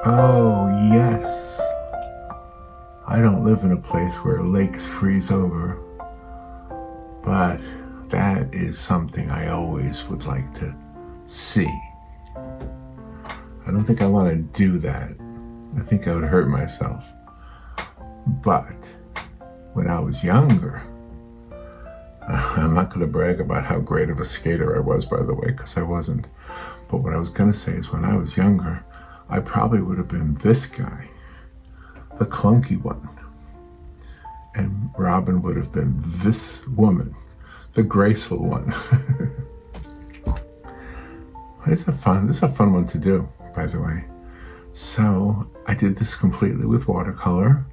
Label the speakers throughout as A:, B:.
A: Oh, yes. I don't live in a place where lakes freeze over, but that is something I always would like to see. I don't think I want to do that. I think I would hurt myself. But when I was younger, I'm not going to brag about how great of a skater I was, by the way, because I wasn't. But what I was going to say is when I was younger, I probably would have been this guy, the clunky one. And Robin would have been this woman, the graceful one. This is a fun one to do, by the way. So I did this completely with watercolor,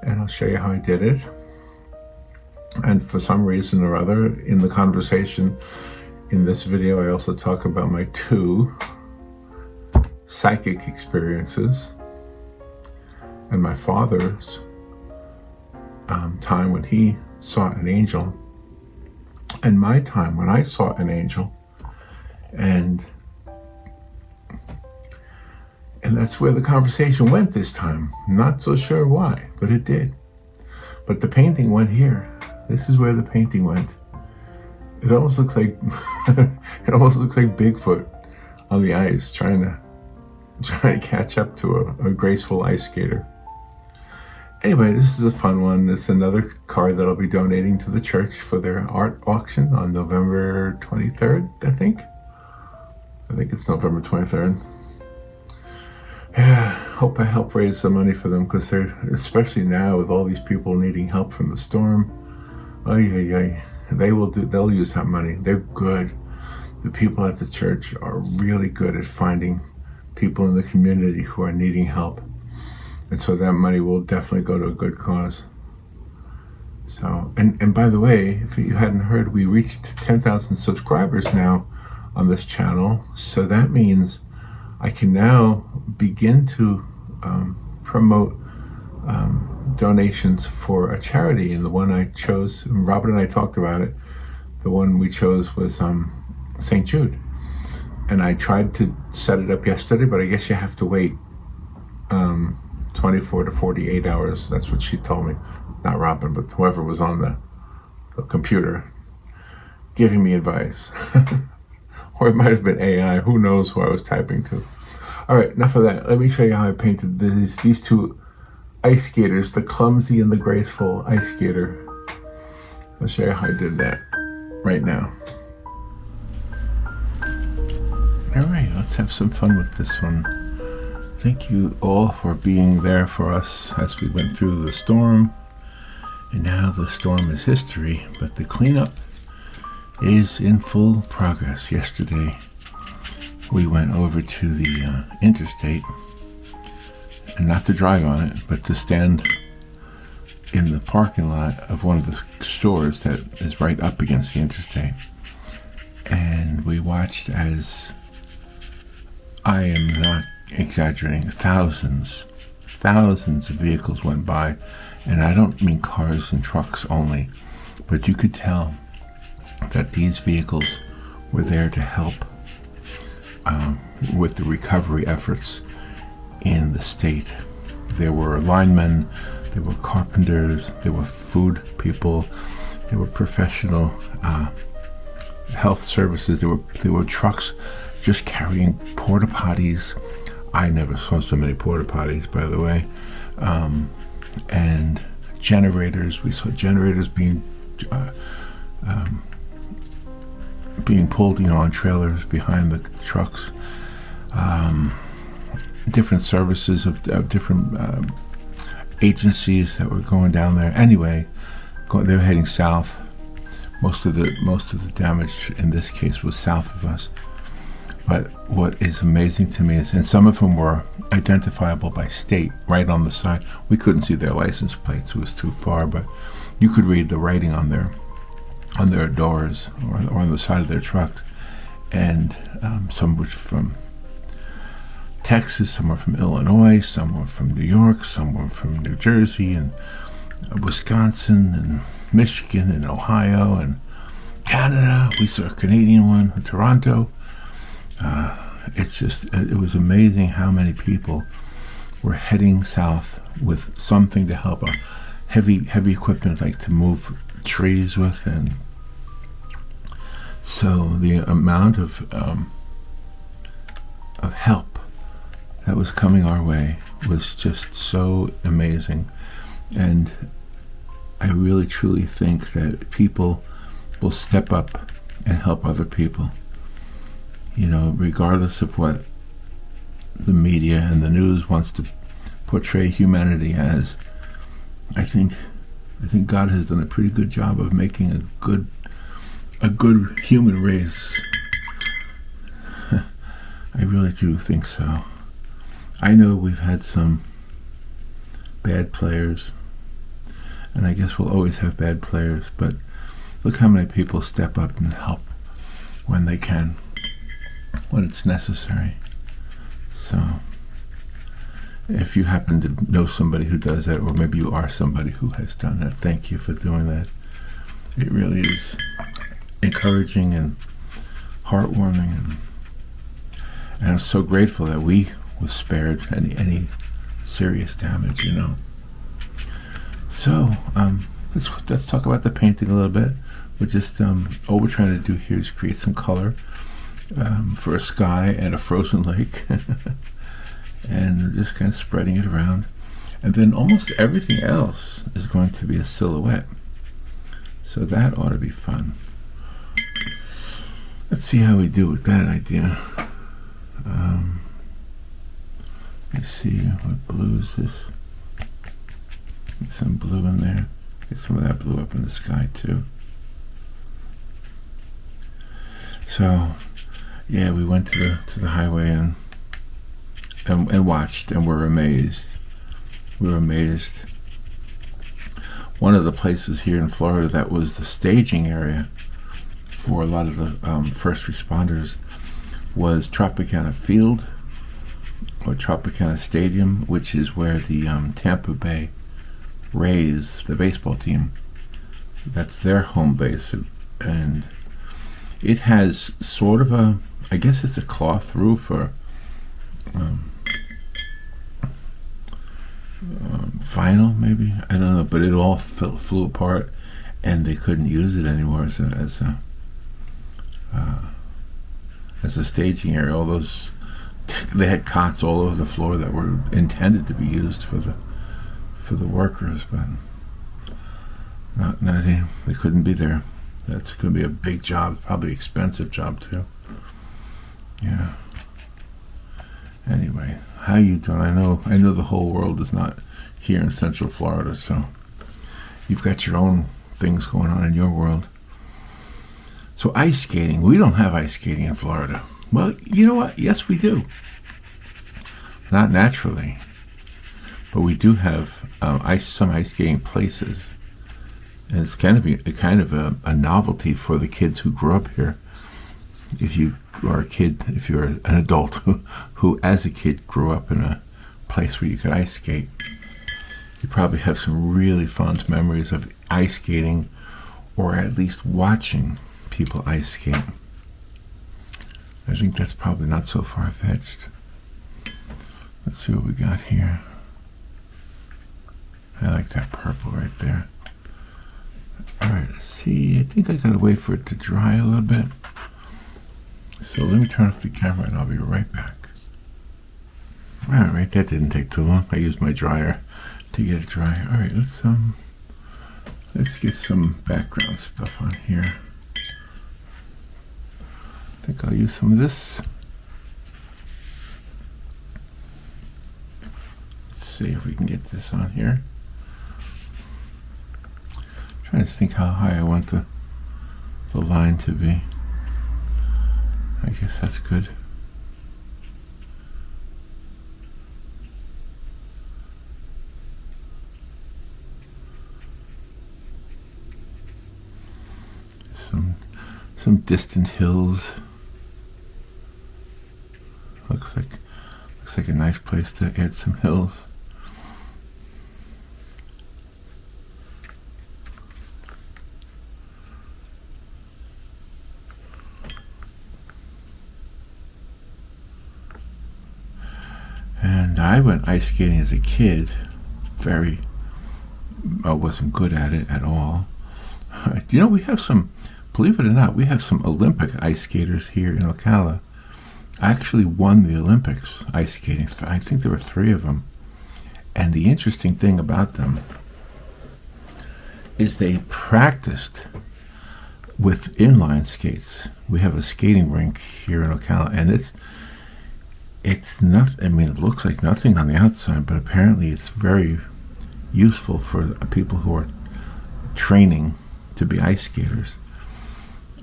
A: and I'll show you how I did it. And for some reason or other, in the conversation in this video, I also talk about my 2 psychic experiences and my father's time when he saw an angel, and my time when I saw an angel, and that's where the conversation went this time. Not so sure why, but it did. But the painting went here. This is where the painting went. It almost looks like Bigfoot on the ice, trying to catch up to a graceful ice skater. Anyway, this is a fun one. It's another card that I'll be donating to the church for their art auction on November 23rd, I think. I think it's November 23rd. Yeah, hope I help raise some money for them, because they're, especially now with all these people needing help from the storm, they'll use that money. They're good. The people at the church are really good at finding people in the community who are needing help. And so that money will definitely go to a good cause. So, and by the way, if you hadn't heard, we reached 10,000 subscribers now on this channel. So that means I can now begin to promote donations for a charity. And the one I chose, Robin and I talked about it, the one we chose was St. Jude. And I tried to set it up yesterday, but I guess you have to wait 24 to 48 hours. That's what she told me. Not Robin, but whoever was on the computer giving me advice. Or it might have been AI. Who knows who I was typing to. All right, enough of that. Let me show you how I painted these 2 ice skaters, the clumsy and the graceful ice skater. I'll show you how I did that right now. All right, let's have some fun with this one. Thank you all for being there for us as we went through the storm. And now the storm is history, but the cleanup is in full progress. Yesterday, we went over to the interstate, and not to drive on it, but to stand in the parking lot of one of the stores that is right up against the interstate. And we watched as, I am not exaggerating, thousands of vehicles went by. And I don't mean cars and trucks only, but you could tell that these vehicles were there to help with the recovery efforts in the state. There were linemen, there were carpenters, there were food people, there were professional health services, there were trucks just carrying porta potties. I never saw so many porta potties, by the way. And generators. We saw generators being pulled, on trailers behind the trucks. Different services of different agencies that were going down there. Anyway, they were heading south. Most of the damage in this case was south of us. But what is amazing to me is, and some of them were identifiable by state, right on the side. We couldn't see their license plates; it was too far. But you could read the writing on their doors or on the side of their trucks. And some were from Texas, some were from Illinois, some were from New York, some were from New Jersey and Wisconsin and Michigan and Ohio and Canada. We saw a Canadian one, Toronto. It was amazing how many people we're heading south with something to help, a heavy equipment like to move trees with, and so the amount of help that was coming our way was just so amazing. And I really truly think that people will step up and help other people, you know, regardless of what the media and the news wants to portray humanity as. I think God has done a pretty good job of making a good human race. I really do think so. I know we've had some bad players, and I guess we'll always have bad players, but look how many people step up and help when they can, when it's necessary. So if you happen to know somebody who does that, or maybe you are somebody who has done that, thank you for doing that. It really is encouraging and heartwarming, and I'm so grateful that we was spared any serious damage, you know. So let's talk about the painting a little bit. We're just all we're trying to do here is create some color for a sky and a frozen lake. And we're just kind of spreading it around, and then almost everything else is going to be a silhouette, so that ought to be fun. Let's see how we do with that idea. Let's see, what blue is this? Get some blue in there. Get some of that blue up in the sky too. So yeah, we went to the highway and watched, and were amazed. We were amazed. One of the places here in Florida that was the staging area for a lot of the first responders was Tropicana Field, or Tropicana Stadium, which is where the Tampa Bay Rays, the baseball team, that's their home base. And it has sort of a, I guess it's a cloth roof, or vinyl maybe, I don't know, but it all flew apart, and they couldn't use it anymore as a staging area. All those, they had cots all over the floor that were intended to be used for the workers, but they couldn't be there. That's going to be a big job, probably expensive job too. Yeah. Anyway, how you doing? I know the whole world is not here in Central Florida, so you've got your own things going on in your world. So ice skating, we don't have ice skating in Florida. Well, you know what? Yes, we do. Not naturally, but we do have some ice skating places, and it's kind of a novelty for the kids who grew up here. If you are a kid, if you're an adult who as a kid grew up in a place where you could ice skate, you probably have some really fond memories of ice skating, or at least watching people ice skate. I think that's probably not so far-fetched. Let's see what we got here. I like that purple right there. Alright, let's see. I think I gotta wait for it to dry a little bit. So let me turn off the camera and I'll be right back. Alright, that didn't take too long. I used my dryer to get it dry. Alright, let's get some background stuff on here. I think I'll use some of this. Let's see if we can get this on here. Trying to think how high I want the line to be. I guess that's good. Some distant hills. Looks like a nice place to add some hills. And I went ice skating as a kid. I wasn't good at it at all. You know, we have some, believe it or not, we have some Olympic ice skaters here in Ocala. I actually won the Olympics ice skating. I think there were 3 of them. And the interesting thing about them is they practiced with inline skates. We have a skating rink here in Ocala, and it's not, I mean, it looks like nothing on the outside, but apparently it's very useful for people who are training to be ice skaters.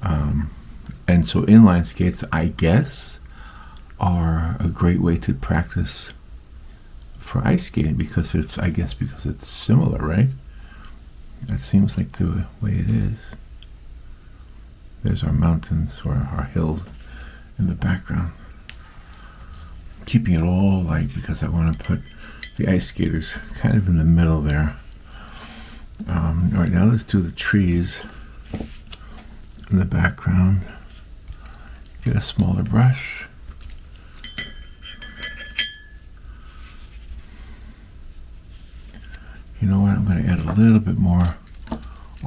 A: And so inline skates, I guess, are a great way to practice for ice skating because it's similar, right? That seems like the way it is. There's our mountains or our hills in the background. Keeping it all light because I want to put the ice skaters kind of in the middle there. All right, now let's do the trees in the background. Get a smaller brush. You know what? I'm going to add a little bit more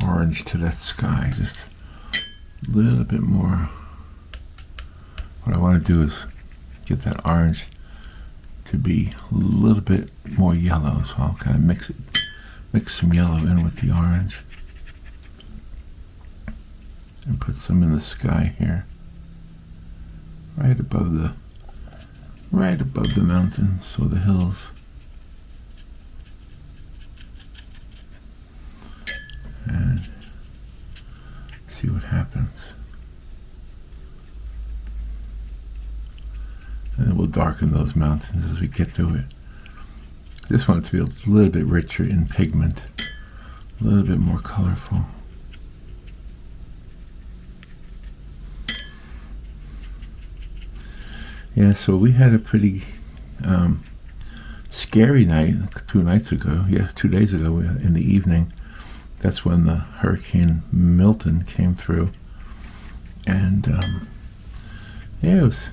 A: orange to that sky. Just a little bit more. What I want to do is get that orange to be a little bit more yellow. So I'll kind of mix some yellow in with the orange. And put some in the sky here. Right above the mountains or the hills. And see what happens. And then we'll darken those mountains as we get to it. I just want it to be a little bit richer in pigment, a little bit more colorful. Yeah, so we had a pretty scary night 2 nights ago. Yeah, 2 days ago in the evening. That's when the Hurricane Milton came through. And yeah, it was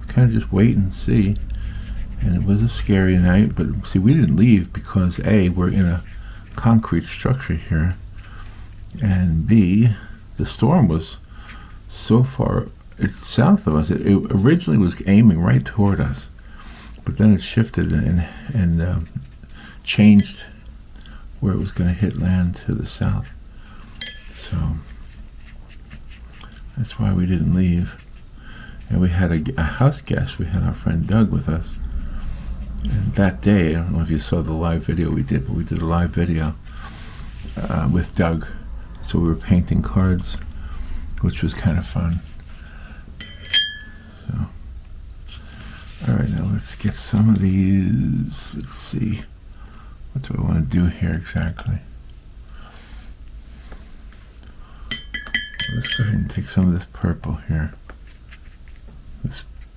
A: kind of just wait and see. And it was a scary night, but see, we didn't leave because A, we're in a concrete structure here, and B, the storm was so far south of us. It originally was aiming right toward us, but then it shifted and changed where it was going to hit land to the south. So that's why we didn't leave. And we had a house guest. We had our friend Doug with us. And that day, I don't know if you saw the live video we did, but we did a live video with Doug. So we were painting cards, which was kind of fun. So, all right, now let's get some of these. Let's see. What do I want to do here exactly? Let's go ahead and take some of this purple here.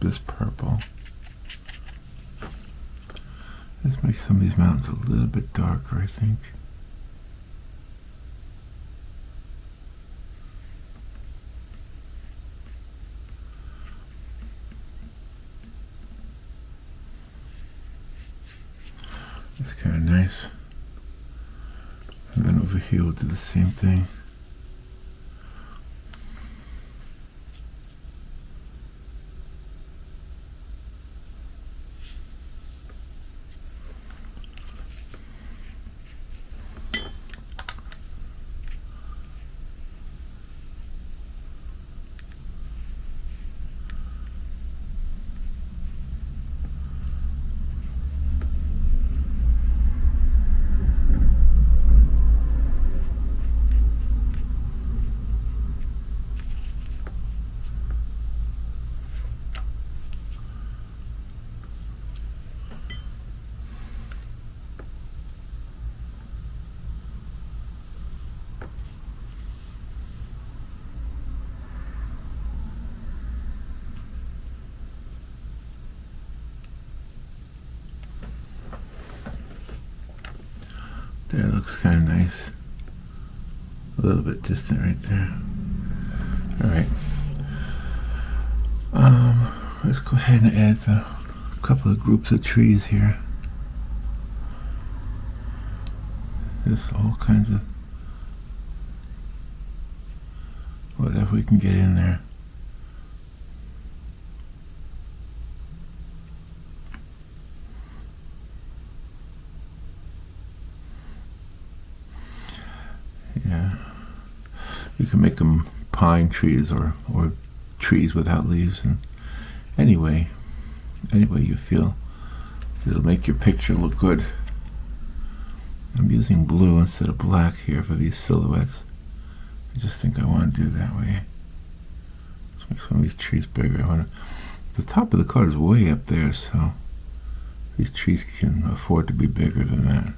A: This purple. Let's make some of these mountains a little bit darker, I think. That's kind of nice. And then over here we'll do the same thing. There, looks kind of nice. A little bit distant right there. All right. Let's go ahead and add the couple of groups of trees here. There's all kinds of whatever we can get in there. Yeah, you can make them pine trees or trees without leaves, and any way you feel it'll make your picture look good. I'm using blue instead of black here for these silhouettes. I just think I want to do it that way. Let's make some of these trees bigger. The top of the card is way up there, so these trees can afford to be bigger than that.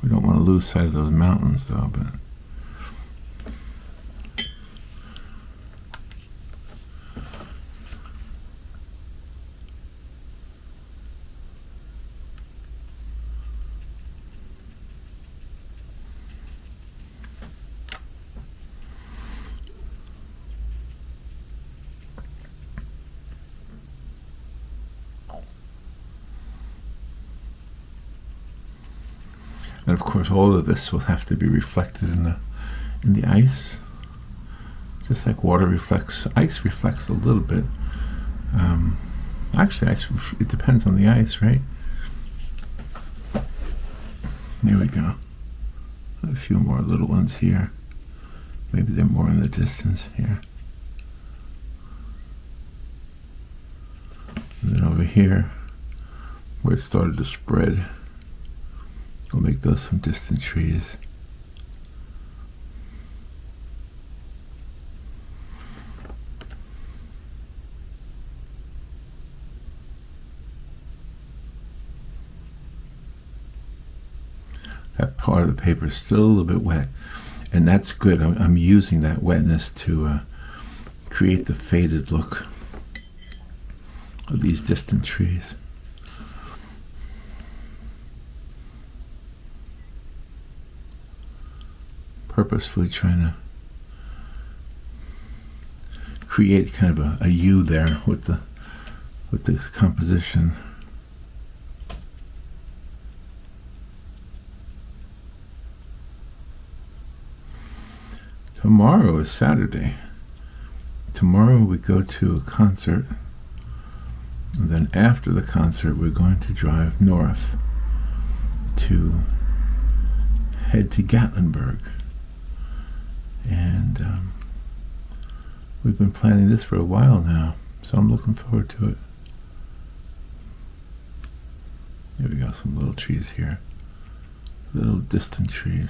A: We don't want to lose sight of those mountains, though, but and of course, all of this will have to be reflected in the ice, just like water reflects. Ice reflects a little bit. Actually, it depends on the ice, right? There we go. A few more little ones here. Maybe they're more in the distance here. And then over here, where it started to spread, we'll make those some distant trees. That part of the paper is still a little bit wet, and that's good. I'm using that wetness to create the faded look of these distant trees. Purposefully trying to create kind of a U there with the composition. Tomorrow is Saturday. Tomorrow we go to a concert, and then after the concert we're going to drive north to head to Gatlinburg. And we've been planning this for a while now, so I'm looking forward to it. Here we got some little trees here, little distant trees.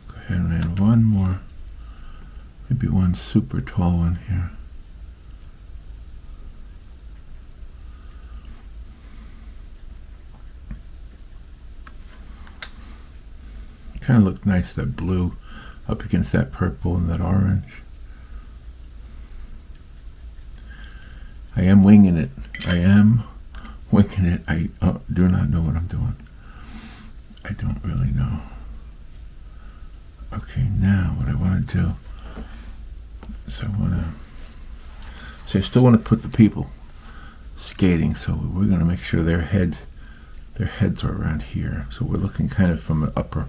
A: Go ahead and add one more, maybe one super tall one here. Kind of looked nice, that blue up against that purple and that orange. I am winging it. I do not know what I'm doing. I don't really know. Okay, now what I want to do is I still want to put the people skating, so we're going to make sure their heads are around here. So we're looking kind of from an upper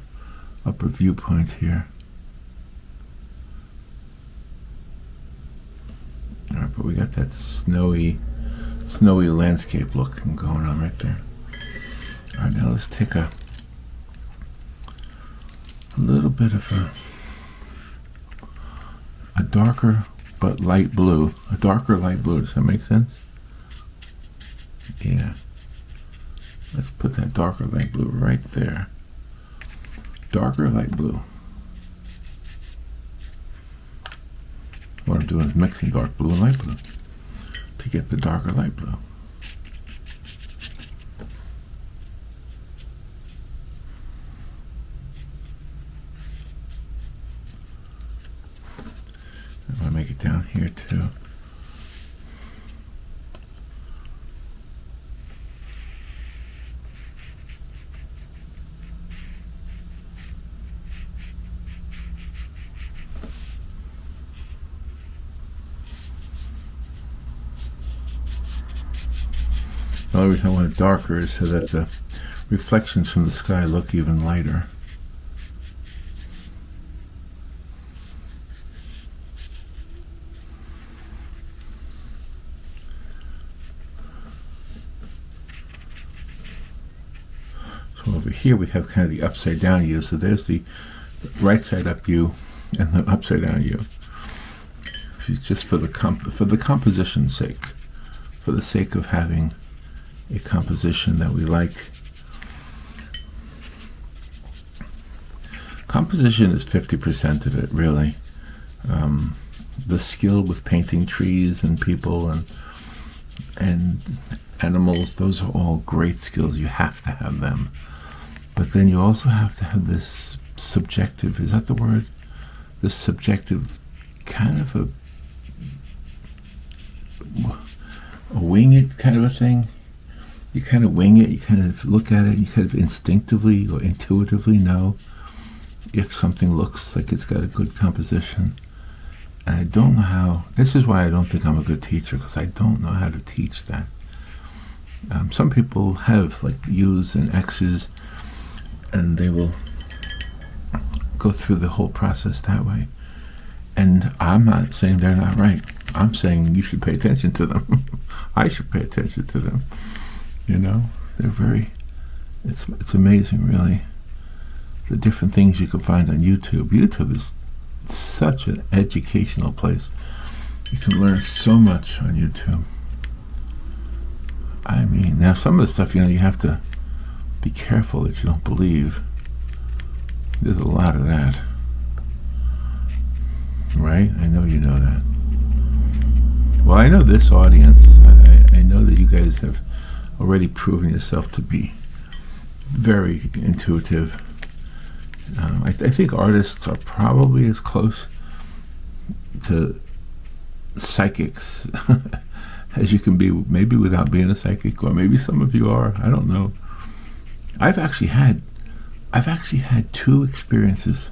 A: viewpoint here. All right, but we got that snowy landscape look going on right there. All right, now let's take a little bit of a darker but light blue. A darker light blue. Does that make sense? Yeah. Let's put that darker light blue right there. Darker light blue. What I'm doing is mixing dark blue and light blue to get the darker light blue. I'm going to make it down here too. The only reason I want it darker is so that the reflections from the sky look even lighter. So over here we have kind of the upside down U. So there's the right side up U and the upside down U. Just for the composition's sake, for the sake of having a composition that we like. Composition is 50% of it, really. The skill with painting trees and people and animals, those are all great skills. You have to have them. But then you also have to have this subjective, is that the word? This subjective kind of a wing it kind of a thing. You kind of wing it, you kind of look at it, you kind of instinctively or intuitively know if something looks like it's got a good composition. And I don't know how, this is why I don't think I'm a good teacher, because I don't know how to teach that. Some people have like U's and X's, and they will go through the whole process that way. And I'm not saying they're not right. I'm saying you should pay attention to them. I should pay attention to them. You know, they're very, it's amazing, really, the different things you can find on YouTube. YouTube is such an educational place. You can learn so much on YouTube. I mean, now some of the stuff, you know, you have to be careful that you don't believe. There's a lot of that. Right? I know you know that. Well, I know this audience. I know that you guys have already proven yourself to be very intuitive. I think artists are probably as close to psychics as you can be, maybe without being a psychic, or maybe some of you are. I don't know. I've actually had 2 experiences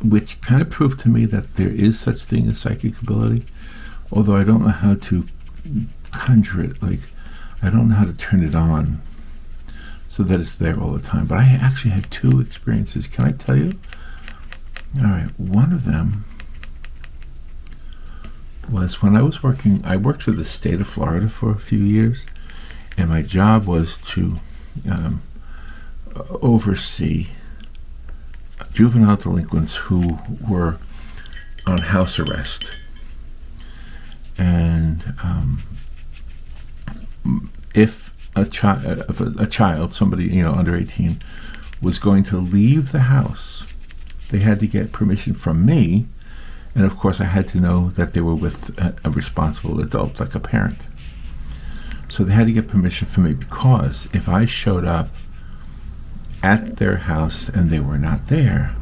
A: which kind of proved to me that there is such thing as psychic ability, although I don't know how to conjure it. Like, I don't know how to turn it on so that it's there all the time. But I actually had 2 experiences. Can I tell you? All right, one of them was when I was working. I worked for the state of Florida for a few years, and my job was to oversee juvenile delinquents who were on house arrest. And if a child, somebody, you know, under 18, was going to leave the house, they had to get permission from me, and of course I had to know that they were with a responsible adult, like a parent. So they had to get permission from me, because if I showed up at their house and they were not there,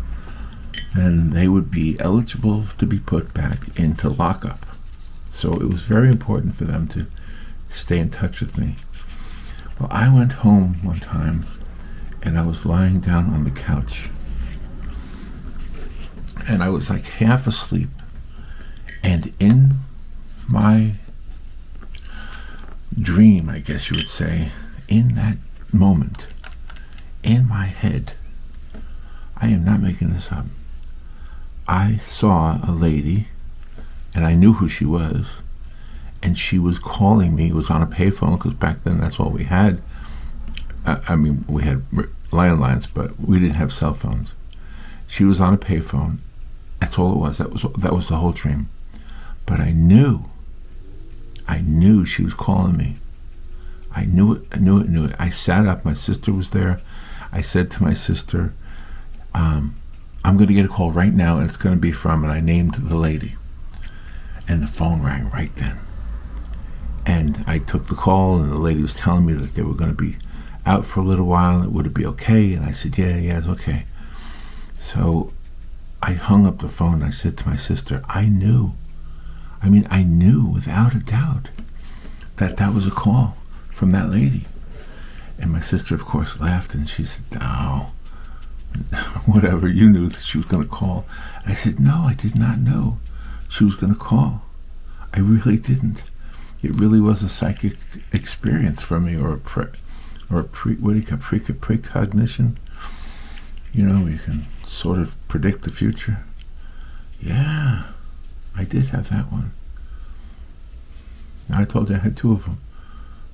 A: then they would be eligible to be put back into lockup. So it was very important for them to stay in touch with me. Well, I went home one time and I was lying down on the couch and I was like half asleep, and in my dream, I guess you would say, in that moment, in my head, I am not making this up, I saw a lady, and I knew who she was, and she was calling me. It was on a payphone, because back then that's all we had. I mean, we had landlines, but we didn't have cell phones. She was on a payphone. That's all it was. That was the whole dream. But I knew she was calling me. I knew it. I sat up. My sister was there. I said to my sister, I'm going to get a call right now, and it's going to be from, and I named the lady. And the phone rang right then. And I took the call, and the lady was telling me that they were going to be out for a little while, and would it be okay? And I said, yeah, it's okay. So I hung up the phone, and I said to my sister, I knew without a doubt that was a call from that lady. And my sister, of course, laughed, and she said, no, whatever, you knew that she was going to call. I said, no, I did not know she was going to call. I really didn't. it really was a psychic experience for me, or what do you call precognition? You know, you can sort of predict the future. Yeah, I did have that one. I told you I had 2 of them.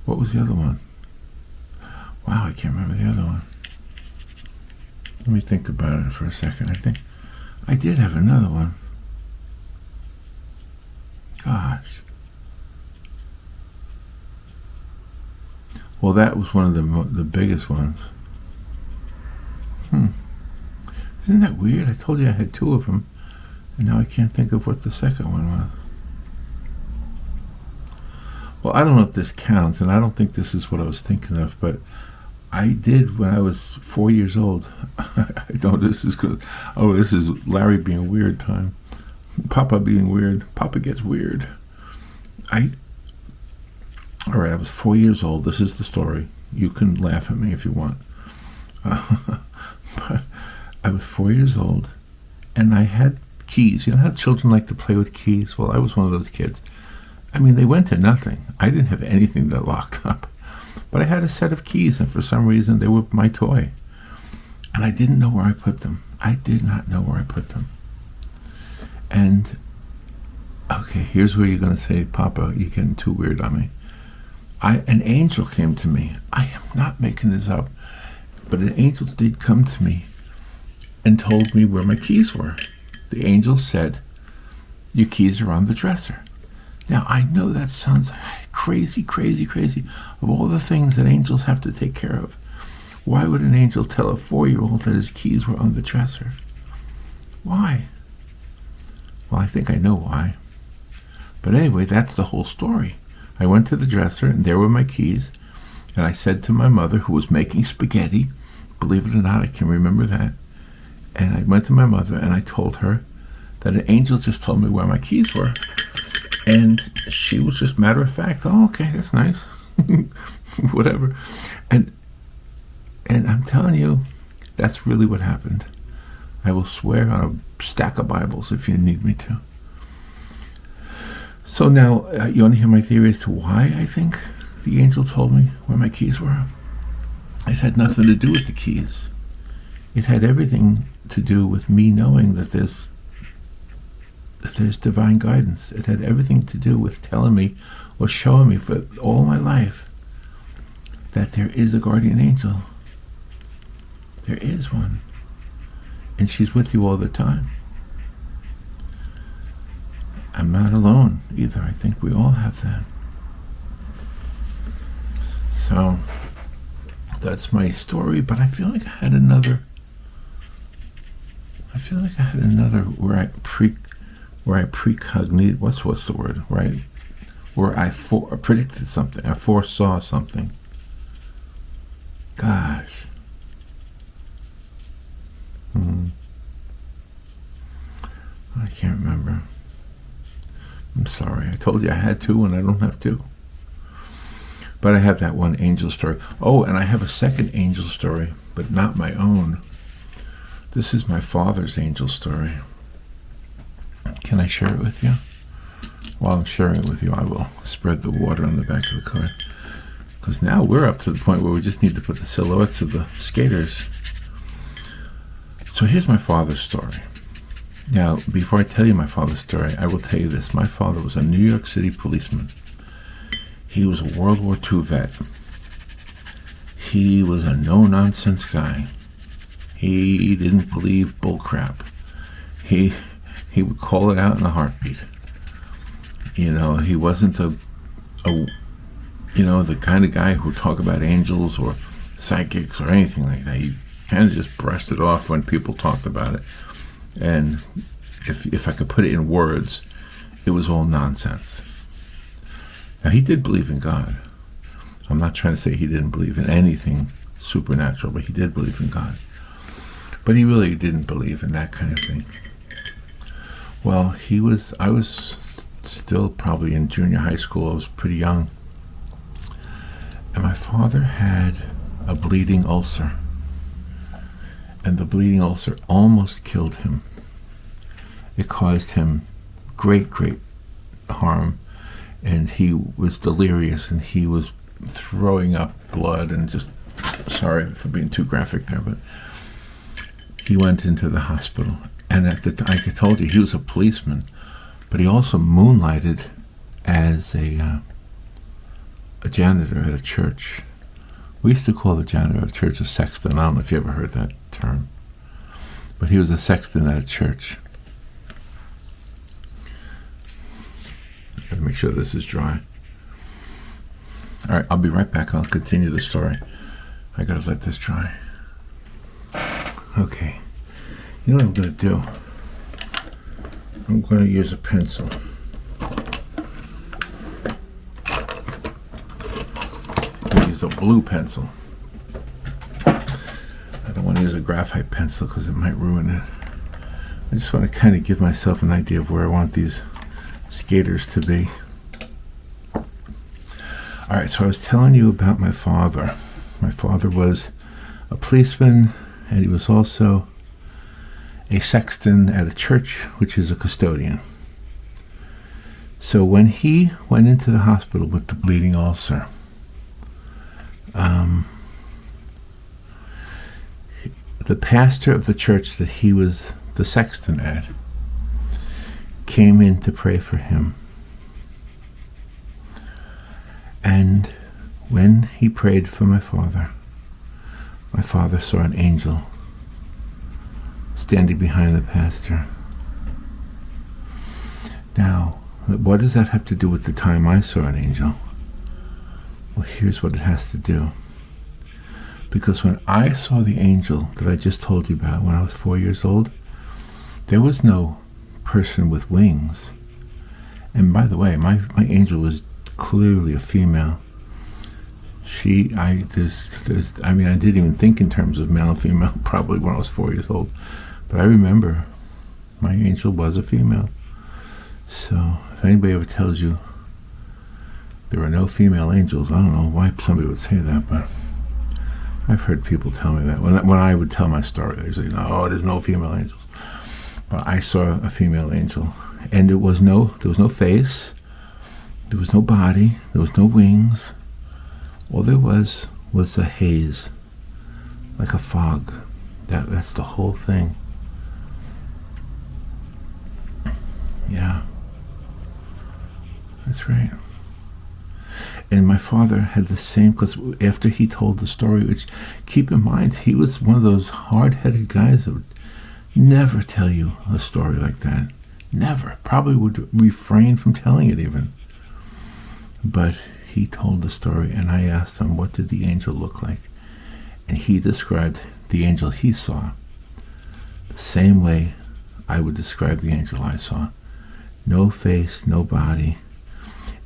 A: What was the other one? Wow, I can't remember the other one. Let me think about it for a second. I think I did have another one. Gosh. Well, that was one of the biggest ones. Isn't that weird? I told you I had 2 of them, and now I can't think of what the second one was. Well, I don't know if this counts, and I don't think this is what I was thinking of, but I did when I was 4 years old. I know this is good. Oh, this is Larry being weird time. Poppa being weird. Poppa gets weird. All right, I was 4 years old. This is the story. You can laugh at me if you want. But I was 4 years old, and I had keys. You know how children like to play with keys? Well, I was one of those kids. I mean, they went to nothing. I didn't have anything that locked up. But I had a set of keys, and for some reason, they were my toy. And I didn't know where I put them. I did not know where I put them. And, okay, here's where you're going to say, Poppa, you're getting too weird on me. An angel came to me. I am not making this up. But an angel did come to me and told me where my keys were. The angel said, your keys are on the dresser. Now, I know that sounds crazy, crazy, crazy. Of all the things that angels have to take care of, why would an angel tell a 4-year-old that his keys were on the dresser? Why? Well, I think I know why. But anyway, that's the whole story. I went to the dresser, and there were my keys. And I said to my mother, who was making spaghetti, believe it or not, I can remember that. And I went to my mother, and I told her that an angel just told me where my keys were. And she was just matter of fact, oh, okay, that's nice. Whatever. And I'm telling you, that's really what happened. I will swear on a stack of Bibles if you need me to. So now, you want to hear my theory as to why I think the angel told me where my keys were? It had nothing to do with the keys. It had everything to do with me knowing that there's divine guidance. It had everything to do with telling me or showing me for all my life that there is a guardian angel. There is one. And she's with you all the time. I'm not alone either. I think we all have that. So that's my story, but I feel like I had another where I precognited, what's the word, right? Where I predicted something, I foresaw something. Gosh. I can't remember. I'm sorry. I told you I had 2 and I don't have 2. But I have that one angel story. Oh, and I have a second angel story, but not my own. This is my father's angel story. Can I share it with you? While I'm sharing it with you, I will spread the water on the back of the card. Because now we're up to the point where we just need to put the silhouettes of the skaters. So here's my father's story. Now, before I tell you my father's story, I will tell you this. My father was a New York City policeman. He was a World War II vet. He was a no-nonsense guy. He didn't believe bullcrap. He would call it out in a heartbeat. You know, he wasn't the kind of guy who would talk about angels or psychics or anything like that. He kind of just brushed it off when people talked about it. And if I could put it in words, it was all nonsense. Now, he did believe in God. I'm not trying to say he didn't believe in anything supernatural, but he did believe in God. But he really didn't believe in that kind of thing. Well, I was still probably in junior high school. I was pretty young. And my father had a bleeding ulcer. And the bleeding ulcer almost killed him. It caused him great, great harm. and he was delirious, and he was throwing up blood, and just, sorry for being too graphic there, but he went into the hospital. And at the time, like I told you, he was a policeman, but he also moonlighted as a janitor at a church. We used to call the janitor at a church a sexton. I don't know if you ever heard that term, but he was a sexton at a church. Gotta make sure this is dry. All right, I'll be right back. I'll continue the story. I gotta let this dry. Okay, you know what I'm gonna do? I'm gonna use a pencil. I'm gonna use a blue pencil. I don't want to use a graphite pencil because it might ruin it. I just want to kind of give myself an idea of where I want these skaters to be. All right, so I was telling you about my father. My father was a policeman, and he was also a sexton at a church, which is a custodian. So when he went into the hospital with the bleeding ulcer, the pastor of the church that he was the sexton at came in to pray for him. And when he prayed for my father saw an angel standing behind the pastor. Now, what does that have to do with the time I saw an angel? Well, here's what it has to do. Because when I saw the angel that I just told you about when I was 4 years old, there was no person with wings. And by the way, my angel was clearly a female. I didn't even think in terms of male and female probably when I was 4 years old. But I remember my angel was a female. So if anybody ever tells you there are no female angels, I don't know why somebody would say that, but I've heard people tell me that. When I would tell my story, they say, no, there's no female angels. But I saw a female angel, and there was no face, there was no body, there was no wings. All there was the haze, like a fog. That's the whole thing. Yeah, that's right. And my father had the same, because after he told the story, which, keep in mind, he was one of those hard-headed guys that would never tell you a story like that. Never. Probably would refrain from telling it even. But he told the story, and I asked him, what did the angel look like? And he described the angel he saw the same way I would describe the angel I saw. No face, no body.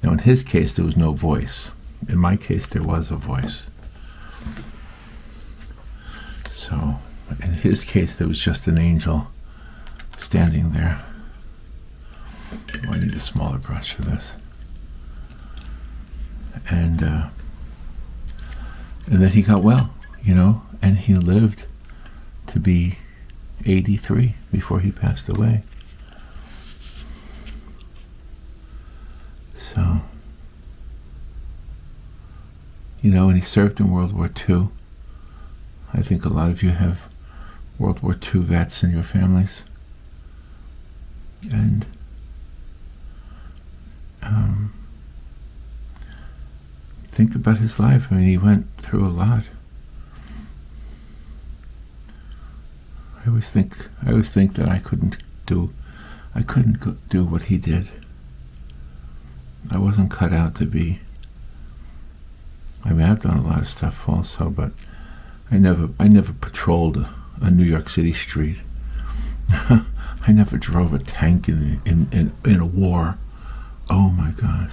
A: Now, in his case, there was no voice. In my case, there was a voice. So, in his case, there was just an angel standing there. Oh, I need a smaller brush for this. And then he got well, and he lived to be 83 before he passed away. So, and he served in World War II. I think a lot of you have World War II vets in your families. And think about his life. I mean, he went through a lot. I always think that I couldn't do what he did. I wasn't cut out to be. I mean, I've done a lot of stuff also, but I never patrolled a New York City street. I never drove a tank in a war. Oh my gosh.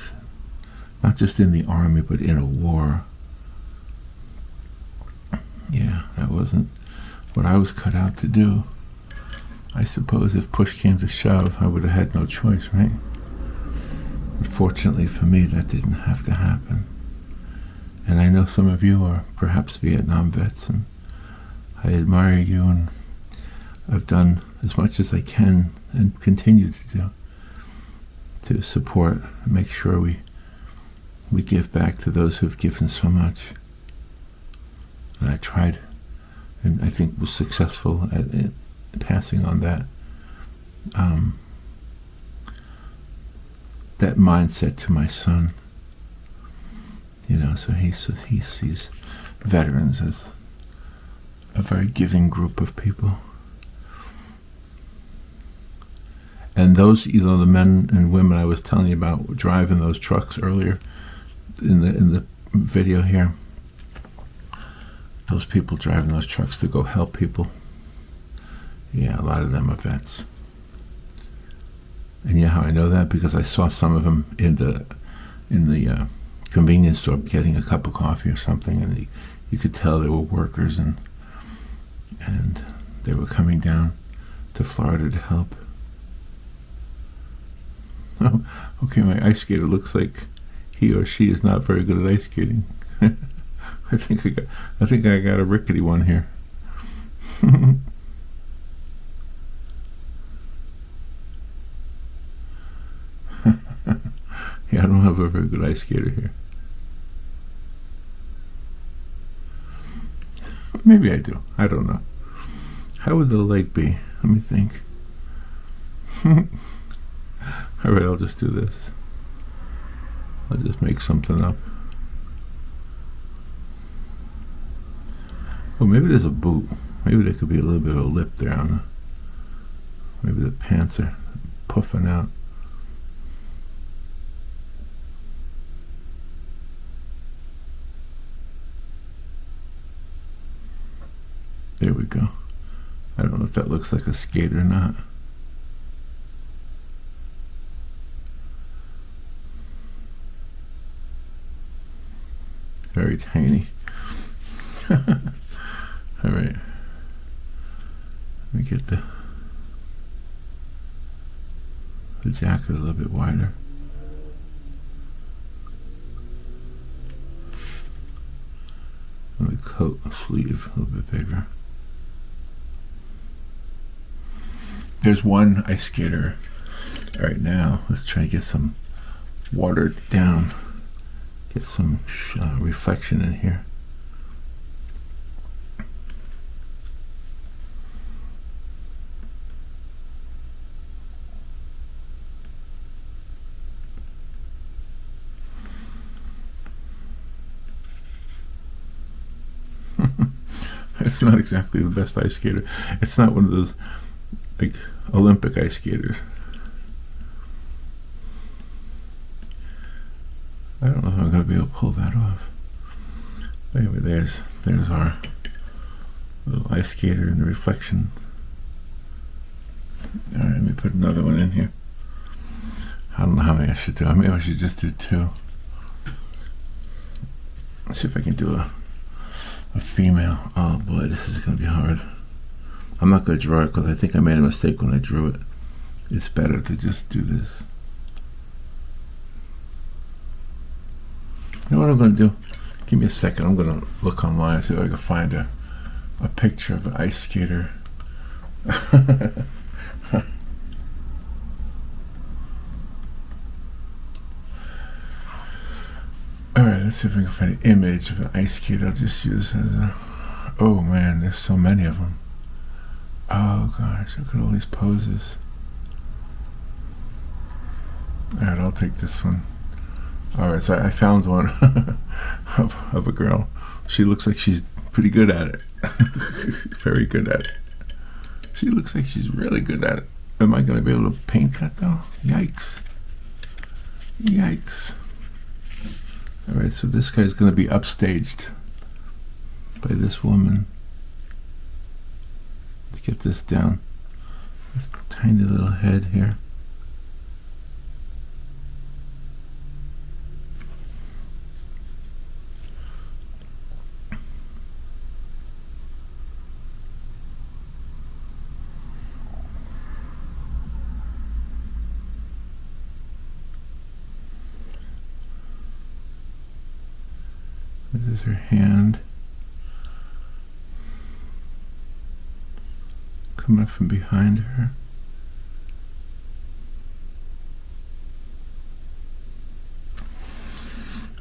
A: Not just in the army, but in a war. Yeah, that wasn't what I was cut out to do. I suppose if push came to shove, I would have had no choice, right? But fortunately for me, that didn't have to happen. And I know some of you are perhaps Vietnam vets, and I admire you, and I've done as much as I can and continue to do to support and make sure we we give back to those who've given so much. And I tried, and I think was successful at passing on that that mindset to my son. So he sees veterans as a very giving group of people. And those, the men and women I was telling you about driving those trucks earlier in the video here, those people driving those trucks to go help people, yeah, a lot of them are vets. And how I know that? Because I saw some of them in the convenience store getting a cup of coffee or something, and you could tell they were workers, and they were coming down to Florida to help. Oh, okay, my ice skater looks like he or she is not very good at ice skating. I think I got a rickety one here. Yeah, I don't have a very good ice skater here. Maybe I do. I don't know. How would the lake be? Let me think. All right, I'll just do this. I'll just make something up. Oh, maybe there's a boot. Maybe there could be a little bit of a lip there on maybe the pants are puffing out. There we go. I don't know if that looks like a skate or not. Very tiny. All right. Let me get the jacket a little bit wider. And the coat sleeve a little bit bigger. There's one ice skater. All right, now let's try to get some watered down. Get some reflection in here. It's not exactly the best ice skater. It's not one of those like Olympic ice skaters. I don't know if I'm going to be able to pull that off. Anyway, there's our little ice skater in the reflection. All right, let me put another one in here. I don't know how many I should do. Maybe I should just do two. Let's see if I can do a female. Oh boy, this is going to be hard. I'm not going to draw it because I think I made a mistake when I drew it. It's better to just do this. You know what I'm going to do? Give me a second. I'm going to look online and see if I can find a picture of an ice skater. Alright, let's see if we can find an image of an ice skater. I'll just use as a... Oh man, there's so many of them. Oh gosh, look at all these poses. Alright, I'll take this one. Alright, so I found one of a girl. She looks like she's pretty good at it. Very good at it. She looks like she's really good at it. Am I going to be able to paint that though? Yikes. Yikes. Alright, so this guy's going to be upstaged by this woman. Let's get this down. This tiny little head here. This is her hand. Coming up from behind her.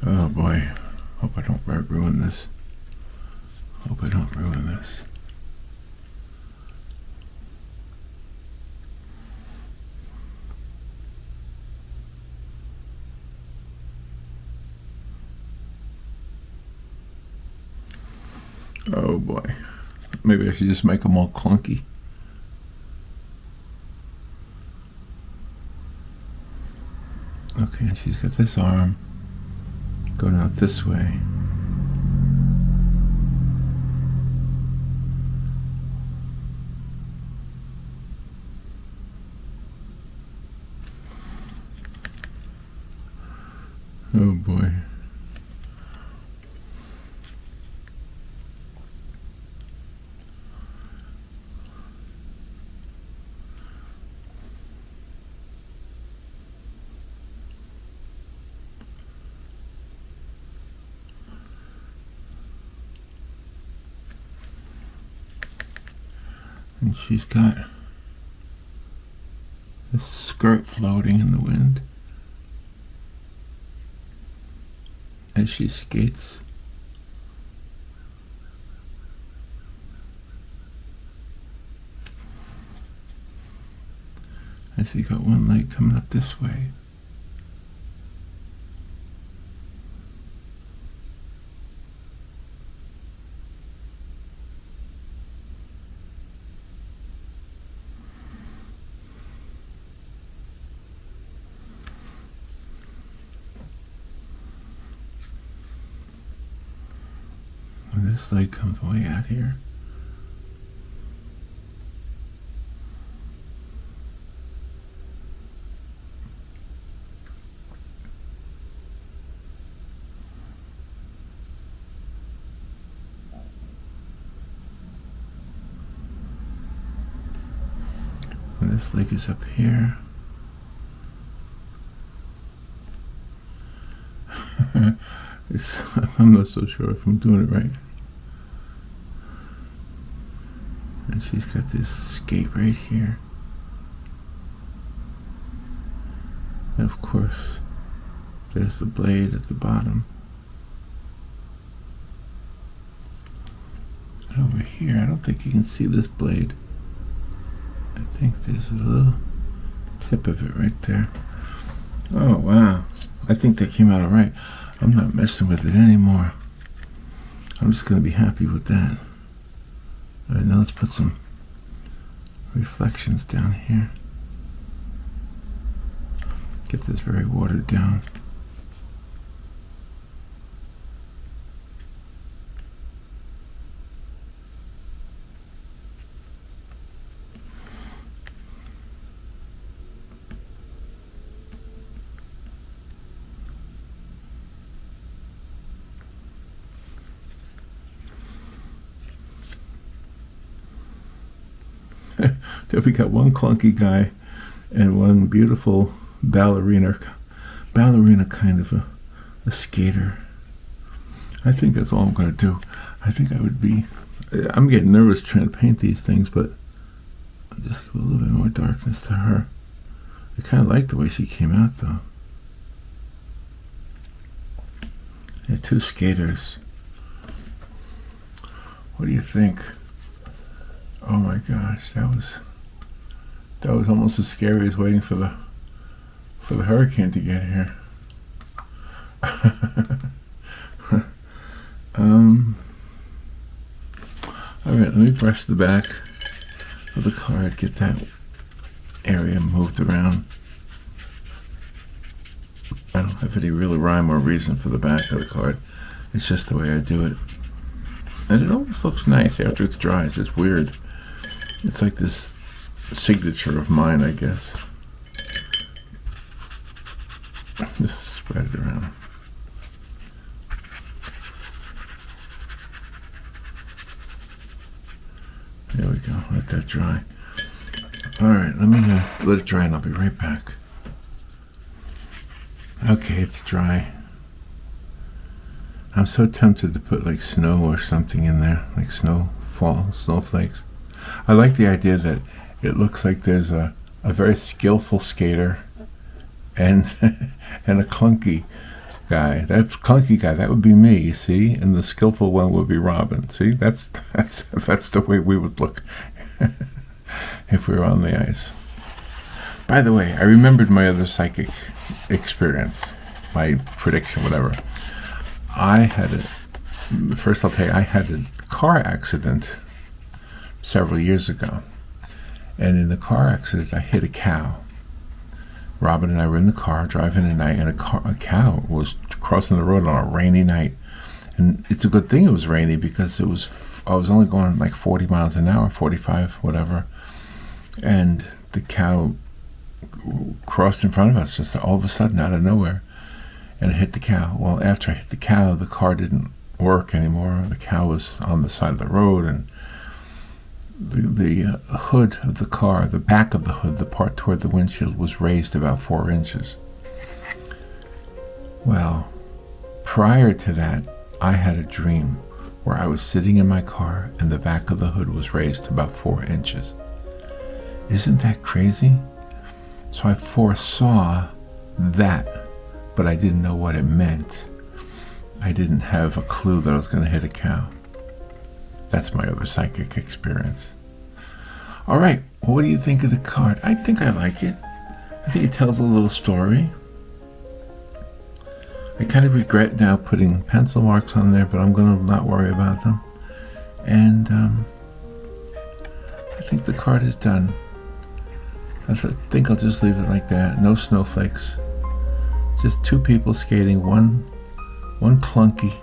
A: Oh boy. Hope I don't ruin this. Hope I don't ruin this. Oh boy. Maybe I should just make them all clunky. Okay, and she's got this arm going out this way. Oh boy. And she's got this skirt floating in the wind as she skates. And she's got one leg coming up this way. And this leg comes way out here. And this leg is up here. I'm not so sure if I'm doing it right. And she's got this skate right here. And of course, there's the blade at the bottom. And over here, I don't think you can see this blade. I think there's a little tip of it right there. Oh, wow. I think that came out all right. I'm not messing with it anymore. I'm just going to be happy with that. All right, now let's put some reflections down here. Get this very watered down. There we got one clunky guy and one beautiful ballerina kind of a skater. I think that's all I'm going to do. I think I'm getting nervous trying to paint these things, but I'll just give a little bit more darkness to her. I kind of like the way she came out, though. They're two skaters. What do you think? Oh my gosh, that was almost as scary as waiting for the hurricane to get here. All right, let me brush the back of the card, get that area moved around. I don't have any real rhyme or reason for the back of the card. It's just the way I do it. And it always looks nice after it dries. It's weird. It's like this signature of mine, I guess. Just spread it around. There we go. Let that dry. All right, let me let it dry and I'll be right back. Okay, it's dry. I'm so tempted to put like snow or something in there, like snowflakes. I like the idea that it looks like there's a very skillful skater and and a clunky guy. That clunky guy, that would be me, you see? And the skillful one would be Robin. See? That's the way we would look if we were on the ice. By the way, I remembered my other psychic experience, my prediction, whatever. First I'll tell you, I had a car accident several years ago. And in the car accident, I hit a cow. Robin and I were in the car driving at night, and a cow was crossing the road on a rainy night. And it's a good thing it was rainy, because I was only going like 40 miles an hour, 45, whatever. And the cow crossed in front of us just all of a sudden out of nowhere, and it hit the cow. Well, after I hit the cow, the car didn't work anymore. The cow was on the side of the road, and the hood of the car, the back of the hood, the part toward the windshield, was raised about 4 inches. Well, prior to that, I had a dream where I was sitting in my car and the back of the hood was raised about 4 inches. Isn't that crazy? So I foresaw that, but I didn't know what it meant. I didn't have a clue that I was going to hit a cow. That's my other psychic experience. All right, what do you think of the card? I think I like it. I think it tells a little story. I kind of regret now putting pencil marks on there, but I'm going to not worry about them. And I think the card is done. I think I'll just leave it like that. No snowflakes. Just two people skating, one clunky,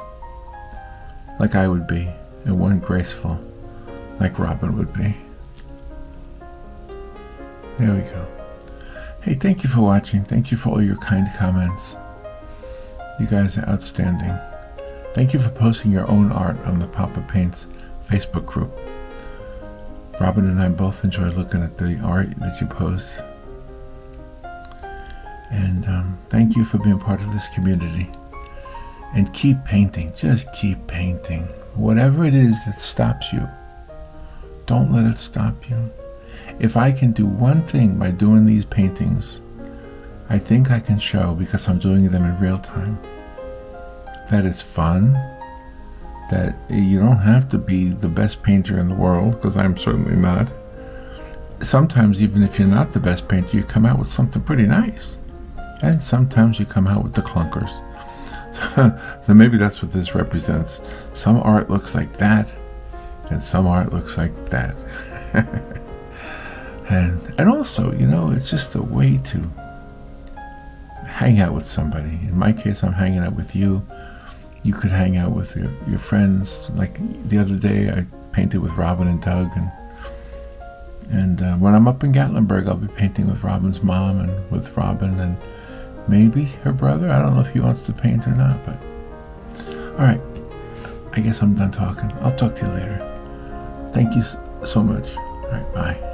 A: like I would be, and one graceful, like Robin would be. There we go. Hey, thank you for watching. Thank you for all your kind comments. You guys are outstanding. Thank you for posting your own art on the Poppa Paints Facebook group. Robin and I both enjoy looking at the art that you post. And thank you for being part of this community. And keep painting. Just keep painting. Whatever it is that stops you, don't let it stop you. If I can do one thing by doing these paintings, I think I can show, because I'm doing them in real time, that it's fun, that you don't have to be the best painter in the world, because I'm certainly not. Sometimes, even if you're not the best painter, you come out with something pretty nice. And sometimes you come out with the clunkers. So maybe that's what this represents. Some art looks like that, and some art looks like that. And also, you know, it's just a way to hang out with somebody. In my case, I'm hanging out with you. You could hang out with your friends. Like the other day, I painted with Robin and Doug, and when I'm up in Gatlinburg, I'll be painting with Robin's mom and with Robin and maybe her brother. I don't know if he wants to paint or not, but all right. I guess I'm done talking. I'll talk to you later. Thank you so much. All right, bye.